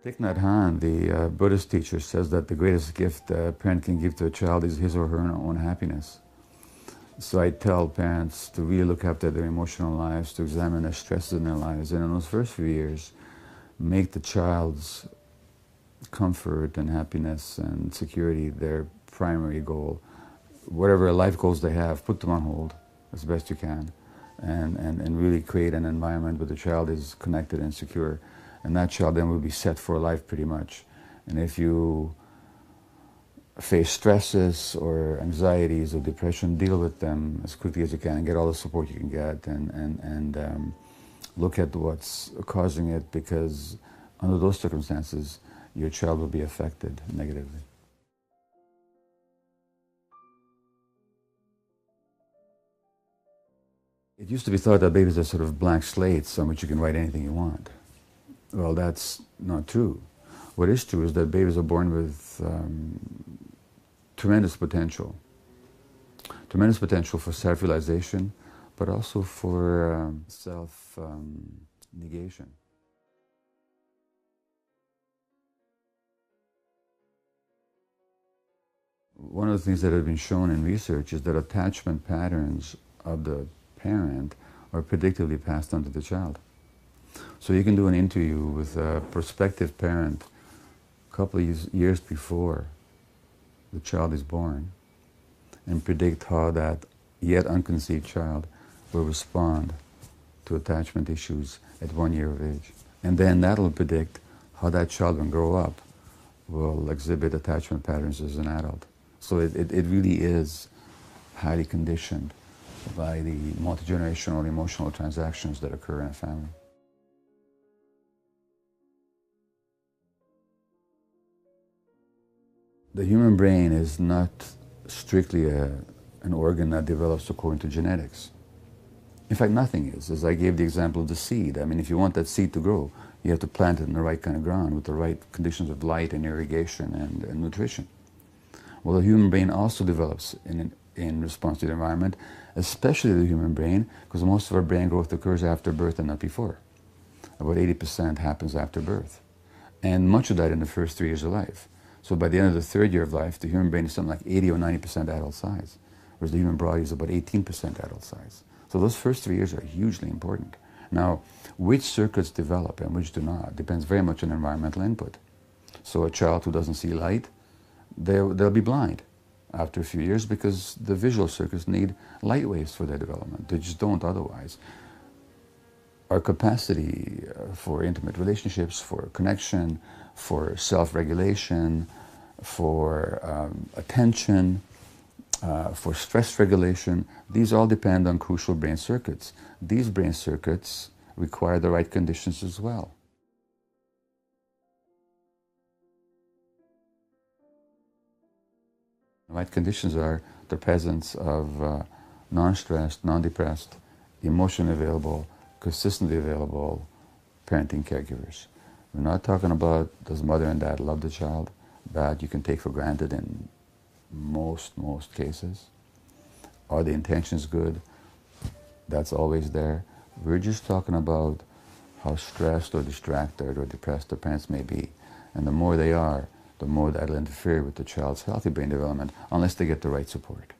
Thich Nhat Hanh, the Buddhist teacher, says that the greatest gift a parent can give to a child is his or her own happiness. So I tell parents to really look after their emotional lives, to examine their stresses in their lives, and in those first few years, make the child's comfort and happiness and security their primary goal. Whatever life goals they have, put them on hold as best you can, and really create an environment where the child is connected and secure. And that child then will be set for life pretty much. And if you face stresses or anxieties or depression, deal with them as quickly as you can and get all the support you can get, and look at what's causing it, because under those circumstances, your child will be affected negatively. It used to be thought that babies are sort of blank slates on which you can write anything you want. Well, that's not true. What is true is that babies are born with tremendous potential for self-realization, but also for self-negation. One of the things that have been shown in research is that attachment patterns of the parent are predictably passed on to the child. So you can do an interview with a prospective parent a couple of years before the child is born and predict how that yet unconceived child will respond to attachment issues at 1 year of age. And then that'll predict how that child, when grow up, will exhibit attachment patterns as an adult. So it really is highly conditioned by the multi-generational emotional transactions that occur in a family. The human brain is not strictly an organ that develops according to genetics. In fact, nothing is. As I gave the example of the seed, I mean, if you want that seed to grow, you have to plant it in the right kind of ground with the right conditions of light and irrigation and nutrition. Well, the human brain also develops in response to the environment, especially the human brain, because most of our brain growth occurs after birth and not before. About 80% happens after birth, and much of that in the first 3 years of life. So by the end of the third year of life, the human brain is something like 80 or 90% adult size, whereas the human body is about 18% adult size. So those first 3 years are hugely important. Now, which circuits develop and which do not depends very much on environmental input. So a child who doesn't see light, they'll be blind after a few years because the visual circuits need light waves for their development. They just don't otherwise. Our capacity for intimate relationships, for connection, for self-regulation, for attention, for stress regulation, these all depend on crucial brain circuits. These brain circuits require the right conditions as well. The right conditions are the presence of non-stressed, non-depressed, emotionally available, consistently available parenting caregivers. We're not talking about does mother and dad love the child. That you can take for granted in most cases. Are the intentions good? That's always there. We're just talking about how stressed or distracted or depressed the parents may be. And the more they are, the more that'll interfere with the child's healthy brain development unless they get the right support.